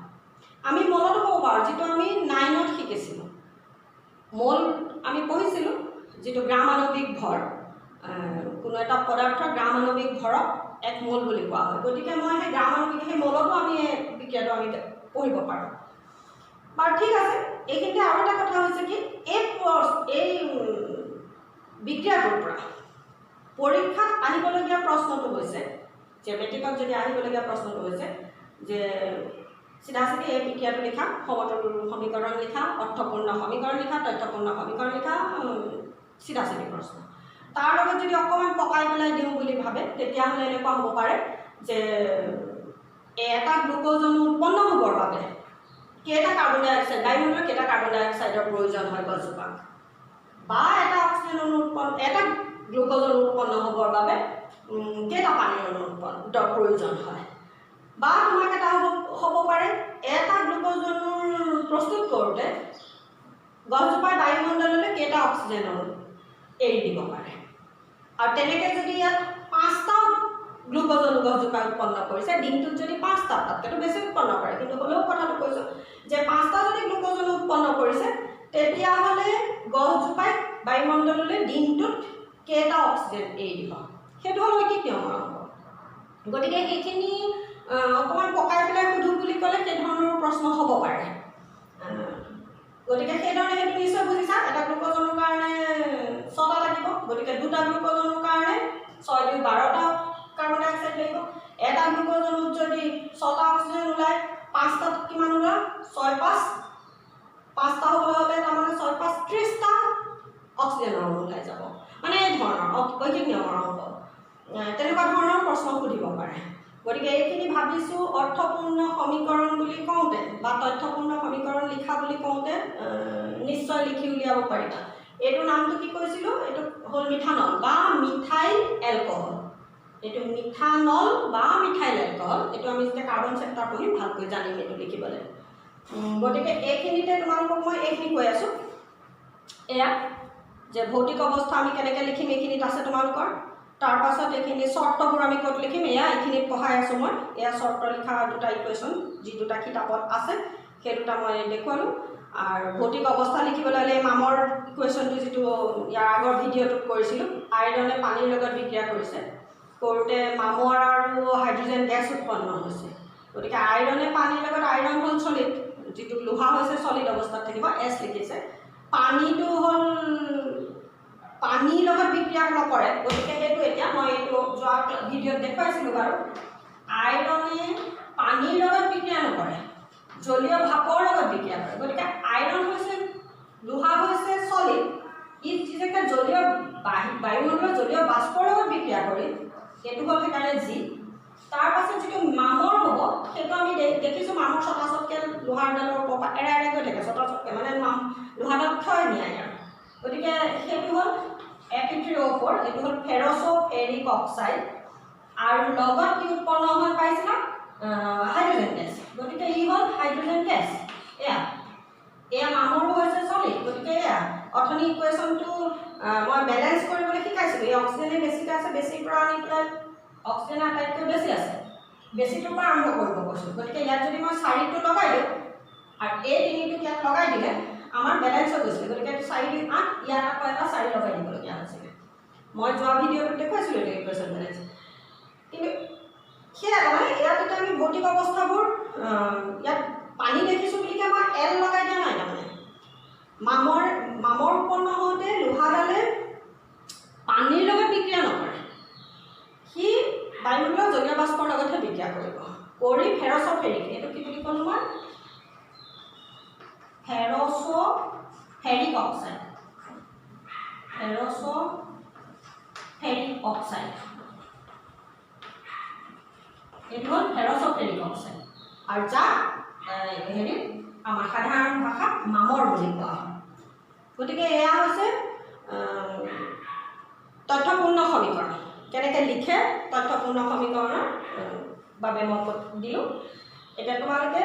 আমি মলতো ক'ব পাৰোঁ, যিটো আমি 9ত শিকিছিলোঁ। মল আমি পঢ়িছিলোঁ, যিটো গ্ৰাম আণৱিক ভৰ, কোনো এটা পদাৰ্থৰ গ্ৰাম আণৱিক ভৰক 1 মল বুলি কোৱা হয়। গতিকে মই সেই গ্ৰাম আণৱিক, সেই মলতো আমি বিক্ৰিয়াটো আমি পঢ়িব পাৰোঁ। বাৰু ঠিক আছে। এইখিনিতে আৰু এটা কথা হৈছে কি, এই বিক্ৰিয়াটোৰ পৰা পৰীক্ষাত আহিবলগীয়া প্ৰশ্নটো হৈছে, যে মেট্ৰিকত যদি আহিবলগীয়া প্ৰশ্নটো হৈছে যে চিধা চিধি এই বিক্ৰিয়াটো লিখা, সমতুল সমীকৰণ লিখা, অৰ্থপূৰ্ণ সমীকৰণ লিখা, তথ্যপূৰ্ণ সমীকৰণ লিখা, চিধা চিধি প্ৰশ্ন। তাৰ লগত যদি অকণমান পকাই পেলাই দিওঁ বুলি ভাবে, তেতিয়াহ'লে এনেকুৱা হ'ব পাৰে যে এটা গ্লুক'জ অণু উৎপন্ন হ'বৰ বাবে কেইটা কাৰ্বন ডাই অক্সাইড, বায়ুমণ্ডলত কেইটা কাৰ্বন ডাই অক্সাইডৰ প্ৰয়োজন হয় গছজোপাক, বা এটা অক্সিজেন অণু এটা গ্লুক'জ অণু উৎপন্ন হ'বৰ বাবে কেইটা পানীৰ অণু প্ৰয়োজন হয়, বা তোমাক এটা হ'ব পাৰে এটা গ্লুক'জ অণু প্ৰস্তুত কৰোঁতে গছজোপাৰ বায়ুমণ্ডললৈ কেইটা অক্সিজেন অণু এৰি দিব পাৰে। আৰু তেনেকৈ যদি ইয়াত 5টা গ্লুক'জ অণু গছজোপাই উৎপন্ন কৰিছে, দিনটোত যদি 5টা, তাতকৈতো বেছি উৎপন্ন কৰে, কিন্তু হ'লেও কথাটো কৈছোঁ যে 5টা যদি গ্লুক'জ অণু উৎপন্ন কৰিছে, তেতিয়াহ'লে গছজোপাই বায়ুমণ্ডললৈ দিনটোত কেইটা অক্সিজেন এৰি দিব, সেইটো হ'ল ঐকিক নিয়মৰ অংক। গতিকে সেইখিনি অকণমান পকাই পেলাই সুধো বুলি ক'লে সেই ধৰণৰ প্ৰশ্ন হ'ব পাৰে। গতিকে সেইধৰণে সেইটো নিশ্চয় বুজিছা। এটা গ্লুক'জ অণুৰ কাৰণে 6টা লাগিব, গতিকে 2টা গ্লুক'জ অণুৰ কাৰণে 6 × 2 = 12টা কাৰ্বন ডাই অক্সাইড লাগিব। এটা গ্লুক'জ অণুত যদি 6টা অক্সিজেন ওলায়, 5টাত কিমান ওলায়? 6 × 5 5টা হ'বলৈ হ'লে তাৰমানে 6 × 5 = 30টা অক্সিজেনৰ অণু ওলাই যাব। মানে এই ধৰণৰ ঐকিক নিয়মৰ অংক, তেনেকুৱা ধৰণৰ প্ৰশ্ন সুধিব পাৰে। গতিকে এইখিনি ভাবিছোঁ অৰ্থপূৰ্ণ সমীকৰণ বুলি কওঁতে বা তথ্যপূৰ্ণ সমীকৰণ লিখা বুলি কওঁতে নিশ্চয় লিখি উলিয়াব পাৰিবা। এইটো নামটো কি কৈছিলোঁ, এইটো হ'ল মিথানল বা মিথাইল এলকহল। এইটো মিথানল বা মিথাইল এলকহল। এইটো আমি যেতিয়া কাৰ্বন চেপ্টাৰ পঢ়িম ভালকৈ জানিম এইটো লিখিবলৈ। গতিকে এইখিনিতে তোমালোকক মই এইখিনি কৈ আছোঁ। এয়া যে ভৌতিক অৱস্থা আমি কেনেকৈ লিখিম এইখিনিত আছে তোমালোকৰ। তাৰপাছত এইখিনি চৰ্তবোৰ আমি ক'ত লিখিম, এয়া এইখিনিত পঢ়াই আছোঁ মই। এয়া চৰ্ত লিখা দুটা ইকুৱেশ্যন যি দুটা কিতাপত আছে সেই দুটা মই দেখুৱালোঁ। আৰু ভৌতিক অৱস্থা লিখিবলৈ হ'লে মামৰ ইকুৱেশ্যনটো যিটো ইয়াৰ আগৰ ভিডিঅ'টোত কৰিছিলোঁ, আইৰণে পানীৰ লগত বিক্ৰিয়া কৰিছে, কৰোঁতে মামৰ আৰু হাইড্ৰজেন গেছ উৎপন্ন হৈছে। গতিকে আইৰণে পানীৰ লগত, আইৰণ হ'ল চলিড, যিটো লোহা হৈছে চলিড অৱস্থাত থাকিব, এছ লিখিছে। পানীটো হ'ল পানীৰ লগত বিক্ৰিয়া নকৰে, গতিকে সেইটো এতিয়া মই এইটো যোৱা ভিডিঅ'ত দেখুৱাইছিলোঁ বাৰু। আইৰণে পানীৰ লগত বিক্ৰিয়া নকৰে, জলীয় ভাপৰ লগত বিক্ৰিয়া কৰে। গতিকে আইৰণ হৈছে, লোহা হৈছে চলিড, ই যেতিয়া জলীয় বায়ুমণ্ডলৰ জলীয় বাষ্পৰ লগত বিক্ৰিয়া কৰি, সেইটো হ'ল সেইকাৰণে জি। তাৰপাছত যিটো মামৰ হ'ব সেইটো আমি দেখিছোঁ, মামৰ চটাচটকৈ লোহাৰডালৰ ওপৰৰ পৰা এৰাই এৰাই গৈ থাকে, চটাচটকৈ মানে লোহাডাল ক্ষয় নিয়ায় আৰু। গতিকে সেইটো হ'ল Fe3O4, এইটো হ'ল ফেৰছ' অক্সাইড, আৰু লগত কি উৎপন্ন হৈ পাইছিলা, হাইড্ৰজেন গেছ। গতিকে ই হ'ল হাইড্ৰজেন গেছ। এয়া মামৰটো হৈছে চলিড। গতিকে এয়া অথনি ইকুৱেশ্যনটো মই বেলেঞ্চ কৰিবলৈ শিকাইছিলোঁ। এই অক্সিজেনে বেছিকৈ আছে, বেছিৰ পৰা আনি পেলাই অক্সিজেন আটাইতকৈ বেছি আছে, বেছিটোৰ পৰা আৰম্ভ কৰিব কৈছোঁ। গতিকে ইয়াত যদি মই 4টো লগাই দিওঁ আৰু এই 3টো ইয়াত লগাই দিলে আমাৰ বেলেঞ্চ হৈ গৈছিলে। গতিকে 4 2 8, ইয়াত আকৌ এটা 4 লগাই দিবলগীয়া হৈছিলে। মই যোৱা ভিডিঅ'টোত দেখুৱাইছিলোঁ এইটো ইকুৱেশ্যন বেলেঞ্চ। কিন্তু সেয়া মানে ইয়াত এতিয়া আমি ভৌতিক অৱস্থাবোৰ ইয়াত পানী দেখিছোঁ বুলিকে মই এল লগাই দিয়া নাই। তাৰমানে মামৰ উৎপন্ন হওঁতে লোহাডালে পানীৰ লগত বিক্ৰিয়া নকৰে, সি বায়ুমণ্ডলৰ জলীয় বাষ্পৰ লগতহে বিক্ৰিয়া কৰিব কৰি ফেৰছ'ফেৰিক, এইটো কি বুলি ক'লোঁ মই, ফেৰছ'ফেৰিক অক্সাইড, ফেৰছ'ফেৰিক অক্সাইড, এইটো হ'ল ফেৰছ'ফেৰিক অক্সাইড। আৰু যাক আমাৰ সাধাৰণ ভাষাত মামৰ বুলি কোৱা হয়। গতিকে এয়া হৈছে তথ্যপূৰ্ণ সমীকৰণ। কেনেকৈ লিখে তথ্যপূৰ্ণ সমীকৰণৰ বাবে মই দিলোঁ। এতিয়া তোমালোকে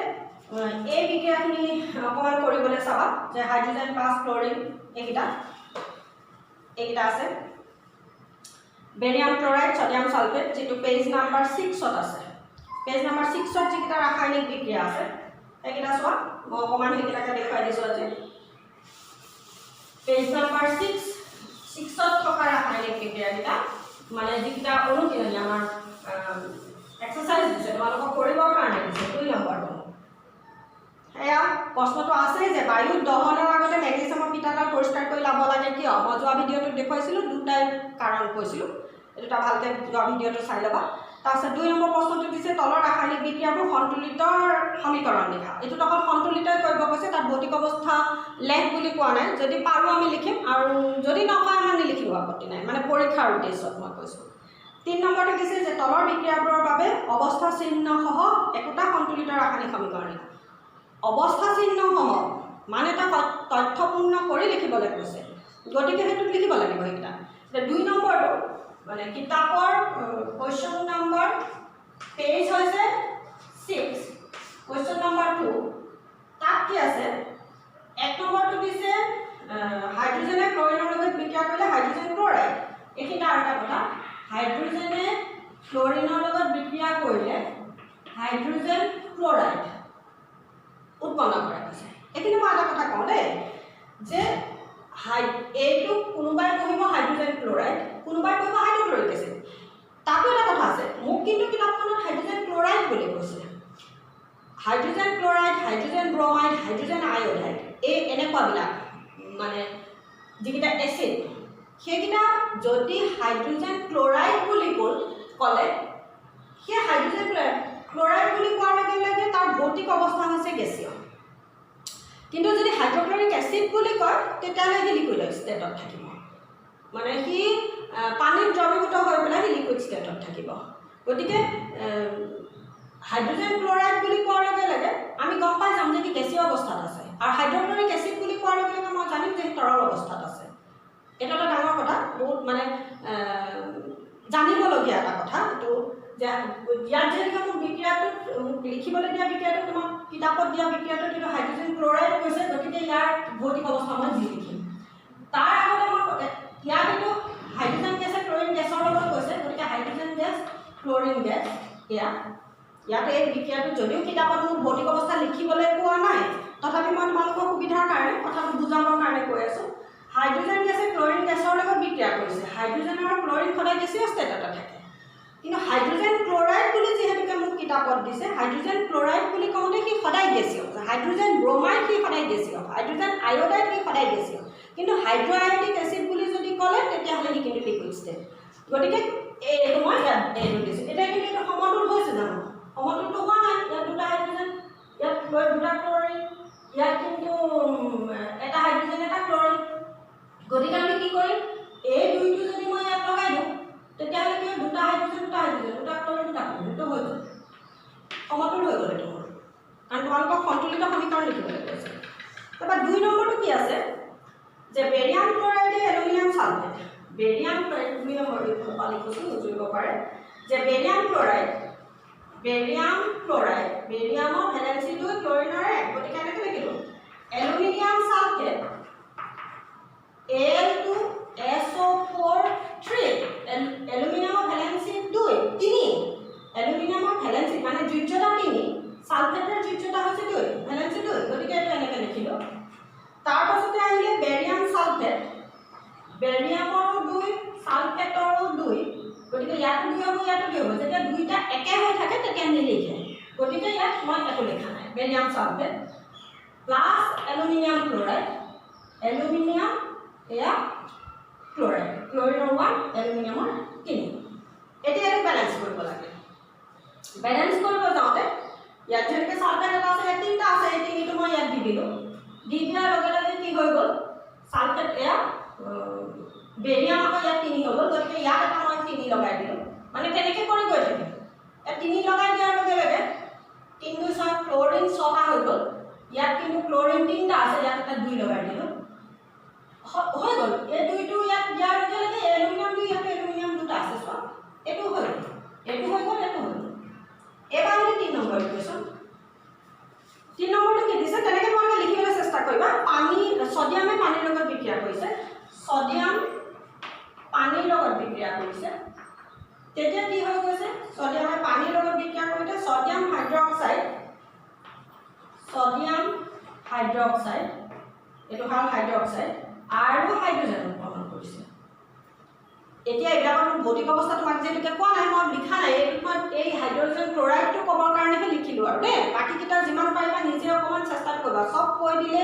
এই বিক্ৰিয়াখিনি অকণমান কৰিবলৈ চাবা যে হাইড্ৰজেন প্লাছ ক্লৰিন এইকেইটা আছে। বেৰিয়াম ক্লৰাইড, ছডিয়াম ছালফেট, যিটো পেজ নাম্বাৰ 6ত আছে। পেজ নাম্বাৰ 6ত যিকেইটা ৰাসায়নিক বিক্ৰিয়া আছে সেইকেইটা চোৱা, মই অকণমান সেইকেইটাকে দেখুৱাই দিছোঁ আজি। পেজ নাম্বাৰ 6ত থকা ৰাসায়নিক বিক্ৰিয়াকেইটা মানে যিকেইটা অনুশীলনী আমাৰ এক্সাৰচাইজ দিছে, তোমালোকক কৰিবৰ কাৰণে দিছে 2 নম্বৰটো। এয়া প্ৰশ্নটো আছে যে বায়ুত দহনৰ আগতে মেগনেছিয়ামৰ পিতাডাল পৰিষ্কাৰ কৰি ল'ব লাগে কিয়? মই যোৱা ভিডিঅ'টোত দেখুৱাইছিলোঁ, দুটাই কাৰণ কৈছিলোঁ, এই দুটা ভালকৈ যোৱা ভিডিঅ'টো চাই ল'বা। তাৰপিছত 2 নম্বৰ প্ৰশ্নটো দিছে তলৰ ৰাসায়নিক বিক্ৰিয়াবোৰ সন্তুলিতৰ সমীকৰণ লিখা। এইটোত অকল সন্তুলিতই কৰিব কৈছে, তাত ভৌতিক অৱস্থা লেখ বুলি কোৱা নাই। যদি পাৰোঁ আমি লিখিম, আৰু যদি নকয় আমাৰ নিলিখিব, আপত্তি নাই, মানে পৰীক্ষাৰ উদ্দেশ্যত মই কৈছোঁ। 3 নম্বৰটো দিছে যে তলৰ বিক্ৰিয়াবোৰৰ বাবে অৱস্থা চিহ্নসহ একোটা সন্তুলিত ৰাসায়নিক সমীকৰণ লিখা। অৱস্থা চিহ্নসহ মানে এটা তথ্যপূৰ্ণ কৰি লিখিবলৈ কৈছে, গতিকে সেইটোত লিখিব লাগিব সেইকেইটা। 2 নম্বৰটো মানে কিতাপৰ কুৱেশ্যন নম্বৰ পেজ হৈছে 6, কুৱেশ্যন নম্বৰ 2, তাত কি আছে 1 নম্বৰটো দিছে হাইড্ৰজেনে ক্লৰিনৰ লগত বিক্ৰিয়া কৰিলে হাইড্ৰজেন ক্লৰাইড। এইখিনি আৰু এটা কথা, হাইড্ৰজেনে ক্লৰিনৰ লগত বিক্ৰিয়া কৰিলে হাইড্ৰজেন ক্লৰাইড উৎপন্ন কৰে কৈছে। এইখিনি মই এটা কথা কওঁ দেই, যে এইটো কোনোবাই পঢ়িব হাইড্ৰজেন ক্লৰাইড, কোনোবাই পঢ়িব হাইড্ৰক্লৰিক এচিড। তাতো এটা কথা আছে, মোক কিন্তু কিতাপখনত হাইড্ৰজেন ক্লৰাইড বুলি কৈছে। Hydrogen chloride, hydrogen bromide, hydrogen iodide, এই এনেকুৱাবিলাক মানে যিকেইটা এচিড, সেইকেইটা যদি হাইড্ৰজেন ক্লৰাইড বুলি ক'লে, সেই হাইড্ৰজেন ক্লৰাইড বুলি কোৱাৰ লগে লগে তাৰ ভৌতিক অৱস্থা হৈছে গেছীয়। কিন্তু যদি হাইড্ৰক্লৰিক এচিড বুলি কয় তেতিয়াহ'লে সি লিকুইড ষ্টেটত থাকিব, মানে সি পানীত দ্ৰৱীভূত হৈ পেলাই সি লিকুইড ষ্টেটত থাকিব। গতিকে হাইড্ৰজেন ক্লৰাইড বুলি কোৱাৰ লগে লগে আমি গম পাই যাম যে সি গেছীয় অৱস্থাত আছে, আৰু হাইড্ৰক্লৰিক এচিড বুলি কোৱাৰ লগে লগে মই জানিম যে তৰল অৱস্থাত আছে। এটা এটা ডাঙৰ কথা, বহুত মানে জানিবলগীয়া এটা কথা। তো ইয়াত যেনেকৈ মোক বিক্ৰিয়াটোত লিখিবলৈ দিয়া বিক্ৰিয়াটো তোমাক কিতাপত দিয়া বিক্ৰিয়াটোত কিন্তু হাইড্ৰজেন ক্লৰাইড কৈছে, গতিকে ইয়াৰ ভৌতিক অৱস্থা মই যি লিখিম। তাৰ আগতে মই ইয়াত কিন্তু হাইড্ৰজেন গেছে ক্লৰিন গেছৰ লগত কৈছে, গতিকে হাইড্ৰজেন গেছ ক্লৰিন গেছ ইয়াতে এই বিক্ৰিয়াটো যদিও কিতাপত মোক ভৌতিক অৱস্থা লিখিবলৈ কোৱা নাই, তথাপি মই তোমালোকৰ সুবিধাৰ কাৰণে কথাটো বুজাবৰ কাৰণে কৈ আছোঁ। হাইড্ৰজেন গেছে ক্লৰিন গেছৰ লগত বিক্ৰিয়া কৰিছে। হাইড্ৰজেন আৰু ক্লৰিন সদায় গেছীয় ষ্টেটতে থাকে, কিন্তু হাইড্ৰজেন ক্লৰাইড বুলি যিহেতুকে মোক কিতাপত দিছে, হাইড্ৰজেন ক্লৰাইড বুলি কওঁতে সি সদায় গেছীয়। হাইড্ৰজেন ব্ৰমাইড সি সদায় গেছীয়, হাইড্ৰজেন আয়ডাইড সি সদায় গেছীয়, কিন্তু হাইড্ৰআয়ডিক এচিড বুলি যদি ক'লে তেতিয়াহ'লে সি কিন্তু লিকুইড ষ্টেট। গতিকে এইটো মই ইয়াত এইটো দিছোঁ। এতিয়া কিন্তু এইটো সমতুল হৈছে জানো? সমতুলটো হোৱা নাই। ইয়াত দুটা হাইড্ৰজেন, ইয়াত দুটা ক্লৰিন, ইয়াত কিন্তু এটা হাইড্ৰজেন এটা ক্লৰিন। গতিকে আমি কি কৰিম? এই দুইটো যদি মই ইয়াত লগাই দিওঁ তেতিয়াহ'লে কি দুটা হাইড্ৰজেন দুটা ক্লৰিন দুটা ক্লৰিন হৈ গ'ল, সমতুল হৈ গ'ল এইটো মোৰ। কাৰণ তোমালোকক সন্তুলিত সমীকৰণ লিখিবলৈ কৈছে। তাৰপৰা 2 নম্বৰটো কি আছে যে বেৰিয়াম ক্লৰাইডে aluminium sulphate. Barium chloride 2 number লিখিছোঁ, বুজিব পাৰে যে বেৰিয়াম বেৰিয়ামৰ ভেলেন্সি 2 ক্লৰিনৰ 1, গতিকে এনেকৈ লিখিলোঁ এলুমিনিয়াম সালফেট Al2SO4 এলুমিনিয়ামৰ ভেলেন্সি 2 3, এলুমিনিয়ামৰ ভেলেন্সি মানে যোজ্যতা 3, সালফেটৰ যোজ্যতা হৈছে 2, ভেলেন্সি 2, গতিকে এইটো এনেকৈ লিখিলোঁ। তাৰ পাছতে আহিলে বেৰিয়াম সালফেট, বেৰিয়ামৰো 2 সালফেটৰো 2, গতিকে ইয়াতো 2 হ'ব ইয়াতো 2 হ'ব। যেতিয়া দুইটা একে হৈ থাকে তেতিয়া নিলিখে, গতিকে ইয়াত মই একো লিখা নাই। Barium sulphate plus aluminium chloride, aluminium এয়া ক্লৰাইড, ক্লৰিনৰ 1 এলুমিনিয়ামৰ 3। এতিয়া এইটো বেলেঞ্চ কৰিব লাগে। বেলেঞ্চ কৰিব যাওঁতে ইয়াত যেনেকৈ সালফেট এটা আছে, ইয়াত 3টা আছে, এই 3টো মই ইয়াত দি দিলোঁ। দি দিয়াৰ লগে লগে কি হৈ গ'ল? সালফেট এয়া বেৰিয়াম আকৌ ইয়াত 3 হৈ গ'ল, গতিকে ইয়াত এটা মই 3 লগাই দিলোঁ। মানে তেনেকৈ কৰি গৈ থাকিম। ইয়াত 3 লগাই দিয়াৰ লগে লগে 3 2 6 ক্লৰিন 6টা হৈ গ'ল। ইয়াত কিন্তু ক্লৰিন 3টা আছে, ইয়াত এটা 2 লগাই দিলোঁ, হৈ গ'ল। এই 2টো ইয়াত দিয়াৰ লগে লগে এলুমিনিয়াম 2, ইয়াত এলুমিনিয়াম 2টা আছে, চোৱা এইটো হৈ গ'ল, এইটো হৈ গ'ল, এইটো হৈ গ'ল। এবাৰ আহিলে 3 নম্বৰ ইকুৱেশ্যন। 3 নম্বৰটো কি দিছে তেনেকৈ তোমালোকে লিখিবলৈ চেষ্টা কৰিবা। ছডিয়ামে পানীৰ লগত বিক্ৰিয়া কৰিছে, ছডিয়াম পানীৰ লগত বিক্ৰিয়া কৰিছে, তেতিয়া কি হৈ গৈছে? ছডিয়ামে পানীৰ লগত বিক্ৰিয়া কৰোঁতে ছডিয়াম হাইড্ৰক্সাইড এইটো হ'ল হাইড্ৰক্সাইড আৰু হাইড্ৰজেন উৎপন্ন কৰিছে। এতিয়া এইবিলাকৰ ভৌতিক অৱস্থা তোমাক যেনেকৈ কোৱা নাই, মই লিখা নাই, এইটো মই এই হাইড্ৰজেন ক্লৰাইডটো ক'বৰ কাৰণেহে লিখিলোঁ আৰু দেই। বাকীকেইটা যিমান পাৰিবা নিজে অকণমান চেষ্টা কৰিবা। চব কৈ দিলে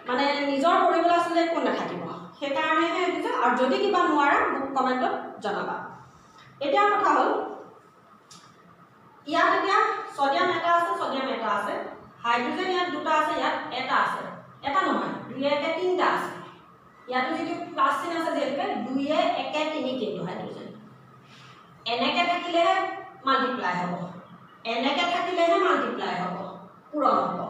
মানে নিজৰ কৰিবলৈ আচলতে একো নাথাকিব, সেইকাৰণেহে দিছোঁ। আৰু যদি কিবা নোৱাৰা মোক কমেণ্টত জনাবা। এতিয়া কথা হ'ল ইয়াত এতিয়া ছডিয়াম এটা আছে, হাইড্ৰজেন ইয়াত 2টা আছে, ইয়াত এটা আছে, এটা নহয় 2 1 3টা আছে। ইয়াতো যিটো প্লাছ চিন আছে যিহেতুকে 2 1 3 কিন্তু হাইড্ৰজেন এনেকৈ থাকিলেহে মাল্টিপ্লাই হ'ব, এনেকৈ থাকিলেহে মাল্টিপ্লাই হ'ব, পূৰণ হ'ব।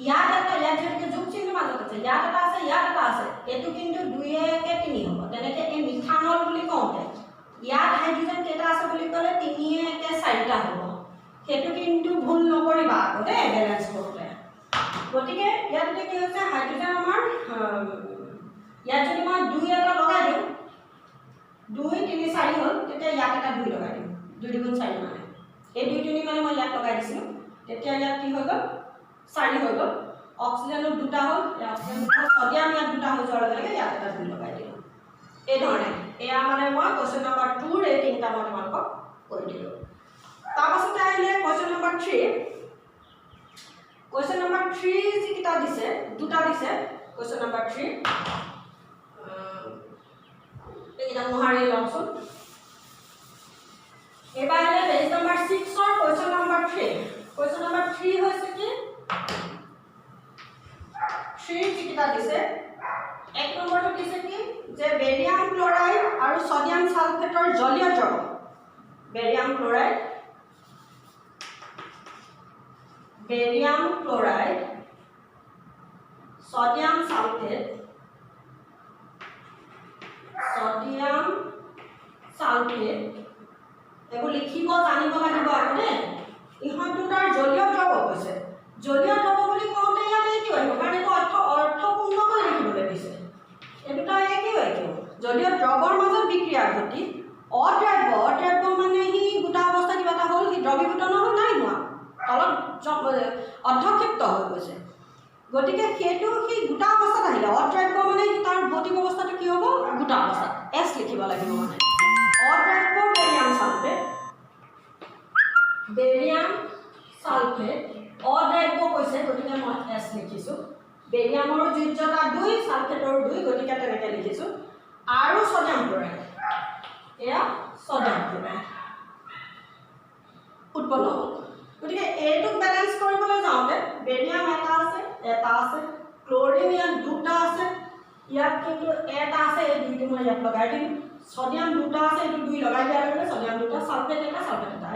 ইয়াত এটা, ইয়াত যেনেকৈ যোগ চিহ্ন মাজত আছে, ইয়াত এটা আছে, ইয়াত এটা আছে, এইটো কিন্তু 2 1 3 হ'ব। তেনেকৈ এই মিথানল বুলি কওঁতে ইয়াত হাইড্ৰজেন কেইটা আছে বুলি ক'লে 3 1 4টা হ'ব। সেইটো কিন্তু ভুল নকৰিবা আকৌ দেই বেলেঞ্চ কৰোঁতে। গতিকে ইয়াত এতিয়া কি হৈছে, হাইড্ৰজেন আমাৰ ইয়াত যদি মই 2 এটা লগাই দিওঁ, 2 3 4 হ'ল, তেতিয়া ইয়াত এটা 2 লগাই দিম, 2 2 4 মানে এই 2 3 মানে মই ইয়াত লগাই দিছিলোঁ, তেতিয়া ইয়াত কি হৈ গ'ল 4 হৈ গ'ল। অক্সিজেনৰ 2টা হ'ল, ছডিয়াম ইয়াত 2টা হৈ যোৱাৰ লগে লগে ইয়াত এটা 2 লগাই দিলোঁ। এই ধৰণে এয়া মানে মই কুৱেশ্যন নম্বৰ 2ৰ এই 3টা মই তোমালোকক কৈ দিলোঁ। তাৰপাছতে আহিলে কুৱেশ্যন নম্বৰ 3। কুৱেশ্যন নম্বৰ 3 যিকেইটা দিছে, 2টা দিছে কুৱেশ্যন নম্বৰ 3। এইকেইটা মোহাৰি লওঁচোন। এইবাৰ আহিলে পেজ নম্বৰ 6ৰ কুৱেশ্যন নম্বৰ 3। কুৱেশ্যন নম্বৰ 3 হৈছে কি 3 যিকেইটা দিছে, 1 নম্বৰটো দিছে কি যে বেৰিয়াম ক্লৰাইড আৰু ছডিয়াম সালফেটৰ জলীয় দ্ৰৱ, barium chloride sodium sulphate sulphate এইবোৰ লিখিব জানিব লাগিব আগতে ইহঁত দুটাৰ জলীয় দ্ৰৱ কৈছে জলীয় দ্ৰৱ বুলি কওঁতে ইয়াত কি আহিব কাৰণ এইটো অৰ্থপূৰ্ণকৈ লিখিবলৈ দিছে এই দুটা একেই জলীয় দ্ৰৱৰ মাজত বিক্ৰিয়া ঘটি অদ্ৰাব্য মানে সি গোটা অৱস্থা কিবা এটা হ'ল সি দ্ৰৱীভূত নহয় নাই হোৱা তলত অৰ্ধক্ষিপ্ত হৈ গৈছে গতিকে সেইটো সি গোটা অৱস্থাত আহিলে অদ্ৰাব্য মানে তাৰ ভৌতিক অৱস্থাটো কি হ'ব গোটা অৱস্থা এছ লিখিব লাগিব মানে অদ্ৰাব্য বেৰিয়াম সালফেট অদ্ৰাব্য কৈছে গতিকে মই এছ লিখিছোঁ বেৰিয়ামৰ যোজ্যতা 2 সালফেটৰ 2 গতিকে তেনেকৈ লিখিছোঁ আৰু ছডিয়াম ক্লৰাইড এয়া ছডিয়াম ক্লৰাইড উৎপন্ন হ'ল গতিকে এইটোক বেলেঞ্চ কৰিবলৈ যাওঁতে বেৰিয়াম এটা আছে ক্লৰিন ইয়াত দুটা আছে ইয়াত কিন্তু এটা আছে এই দুইটো মই ইয়াত লগাই দিম ছডিয়াম দুটা আছে এইটো দুই লগাই দিয়াৰ লগে ছডিয়াম দুটা সালফেট এটা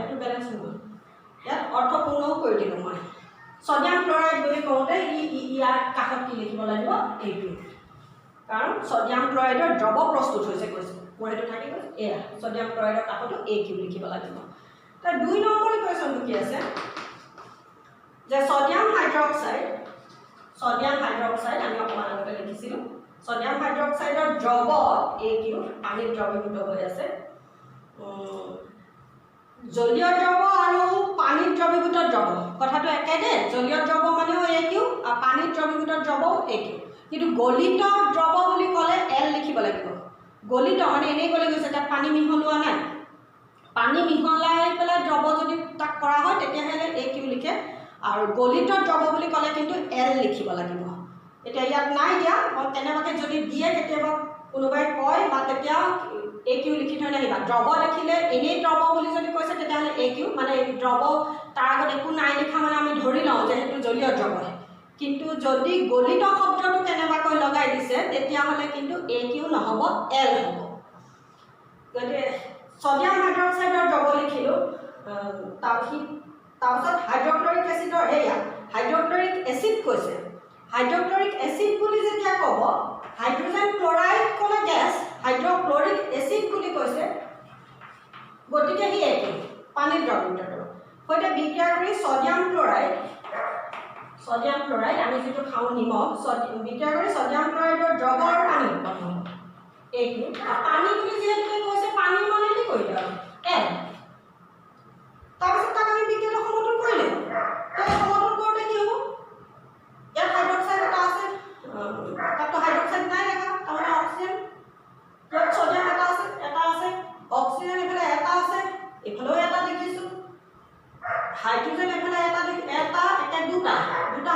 এইটো বেলেঞ্চ হৈ গ'ল ইয়াত অৰ্থপূৰ্ণও কৰি দিলোঁ মই ছডিয়াম ক্লৰাইড বুলি কওঁতে ইয়াৰ কাষত কি লিখিব লাগিব এইটো কাৰণ ছডিয়াম ক্লৰাইডৰ দ্ৰৱ প্ৰস্তুত হৈছে কৈছে মোৰ এইটো থাকি গ'ল এয়া ছডিয়াম ক্লৰাইডৰ কাষতো কিউ লিখিব লাগিব তাৰ 2 নম্বৰ ইকুৱেশ্যনটো কি আছে যে ছডিয়াম হাইড্ৰক্সাইড আমি অকণমান আগতে লিখিছিলোঁ ছডিয়াম হাইড্ৰক্সাইডৰ দ্ৰৱ কিউ পানীত দ্ৰৱীভূত হৈ আছে জলীয় দ্ৰৱ আৰু পানীত দ্ৰৱীভূত দ্ৰৱ কথাটো একে দেই জলীয় দ্ৰৱ মানেও কিউ আৰু পানীত দ্ৰৱীভূত দ্ৰৱও কিউ কিন্তু গলিত দ্ৰৱ বুলি ক'লে এল লিখিব লাগিব গলিত মানে এনেই গলি গৈছে তাত পানী মিহলোৱা নাই পানী মিহলাই পেলাই দ্ৰৱ যদি তাক কৰা হয় তেতিয়াহ'লে কিউ লিখে আৰু গলিত দ্ৰৱ বুলি ক'লে কিন্তু এল লিখিব লাগিব এতিয়া ইয়াত নাই দিয়া তেনেকুৱাকৈ যদি দিয়ে কেতিয়াবা কোনোবাই কয় বা তেতিয়া কিউ লিখি থৈ নাহিবা দ্ৰৱ লিখিলে এনেই দ্ৰৱ বুলি যদি কৈছে তেতিয়াহ'লে কিউ মানে দ্ৰৱ তাৰ আগত একো নাই লিখা মানে আমি ধৰি লওঁ যে সেইটো জলীয় দ্ৰৱ কিন্তু যদি গলিত শব্দটো কেনেবাকৈ লগাই দিছে তেতিয়াহ'লে কিন্তু কিউ নহ'ব এল হ'ব গতিকে ছডিয়াম হাইড্ৰক্সাইডৰ দ্ৰৱ লিখিলোঁ তাৰপিছত হাইড্ৰক্লৰিক এচিডৰ হাইড্ৰক্লৰিক এচিড কৈছে হাইড্ৰক্লৰিক এচিড বুলি যেতিয়া ক'ব হাইড্ৰজেন ক্লৰাইড ক'লে গেছ হাইড্ৰক্লৰিক এচিড বুলি কৈছে গতিকে সি কিউ পানীৰ দ্ৰৱীভূত সৈতে বিক্ৰিয়া কৰি ছডিয়াম ক্লৰাইড আমি যিটো খাওঁ নিমখ বিক্ৰিয়া কৰি ছডিয়াম ক্লৰাইডৰ দ্ৰৱৰ পানী উৎপন্ন হ'ব কিউ পানী বুলি যিহেতু কৈছে পানী মানে কি কৰিলে আৰু এল তাৰপিছত তাক আমি বিক্ৰিয়াটো সমতুল কৰিলে সমতুল কৰোঁতে কি হ'ব ইয়াত হাইড্ৰক্সাইড এটা আছে তাততো হাইড্ৰক্সাইড নাই দেখা তাৰমানে অক্সিজেন ইয়াত ছডিয়াম এটা আছে অক্সিজেন এফালে এটা আছে এইফালেও এটা দেখিছোঁ হাইড্ৰজেন এফালে এটা দুটা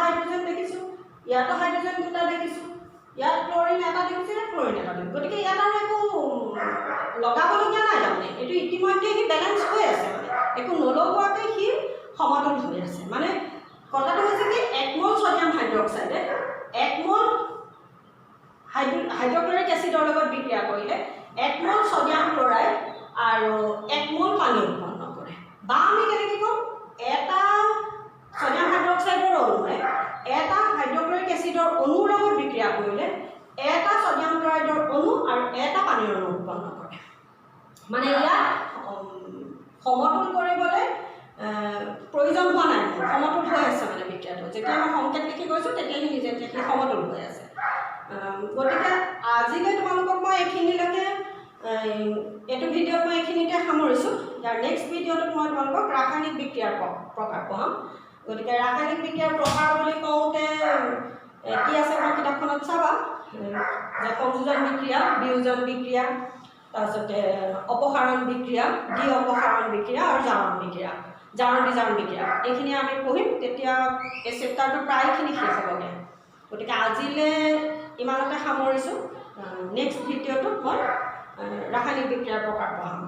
হাইড্ৰজেন দেখিছোঁ ইয়াতো হাইড্ৰজেন দুটা দেখিছোঁ ইয়াত ক্লৰিন এটা দেখিছোঁ ক্লৰিন এটা দেখিছোঁ গতিকে ইয়াত আৰু একো লগাবলগীয়া নাই তাৰমানে এইটো ইতিমধ্যে সি বেলেঞ্চ হৈ আছে মানে একো নলগোৱাকৈ সি সমতুল হৈ আছে মানে কথাটো হৈছে কি 1 মোল ছডিয়াম হাইড্ৰক্সাইডে 1 মোল হাইড্ৰক্লৰিক এচিডৰ লগত বিক্ৰিয়া কৰিলে 1 মোল ছডিয়াম ক্লৰাইড আৰু 1 মোল পানী উৎপন্ন কৰে বা আমি কেনেকৈ ক'ম এটা ছডিয়াম হাইড্ৰক্সাইডৰ অণুৱে এটা হাইড্ৰক্লৰিক এচিডৰ অণুৰ লগত বিক্ৰিয়া কৰিলে এটা ছডিয়াম ক্লৰাইডৰ অণু আৰু এটা পানীৰ অণু উৎপন্ন কৰে মানে ইয়াত সমতুল কৰিবলৈ প্ৰয়োজন হোৱা নাই সমতুল হৈ আছে মানে বিক্ৰিয়াটো যেতিয়া মই সংকেত লিখি গৈছোঁ তেতিয়া সি নিজে সমতুল হৈ আছে গতিকে আজিলৈ তোমালোকক মই এইখিনিলৈকে এইটো ভিডিঅ'ত মই এইখিনিতে সামৰিছোঁ ইয়াৰ নেক্সট ভিডিঅ'টোত মই তোমালোকক ৰাসায়নিক বিক্ৰিয়াৰ প্ৰকাৰ পঢ়াম গতিকে ৰাসায়নিক বিক্ৰিয়াৰ প্ৰকাৰ বুলি কওঁতে কি আছে মই কিতাপখনত চাবা যে সংযোজন বিক্ৰিয়া বিয়োজন বিক্ৰিয়া তাৰপিছতে অপসাৰণ বিক্ৰিয়া দ্বি অপসাৰণ বিক্ৰিয়া আৰু জাৰণ বিক্ৰিয়া জাৰণ বিক্ৰিয়া এইখিনি আমি পঢ়িম তেতিয়া এই চেপ্টাৰটো প্ৰায়খিনি শেষ হ'বগৈ গতিকে আজিলৈ ইমানতে সামৰিছোঁ নেক্সট ভিডিঅ'টোত মই ৰাসায়নিক বিক্ৰিয়াৰ প্ৰকাৰ পঢ়াম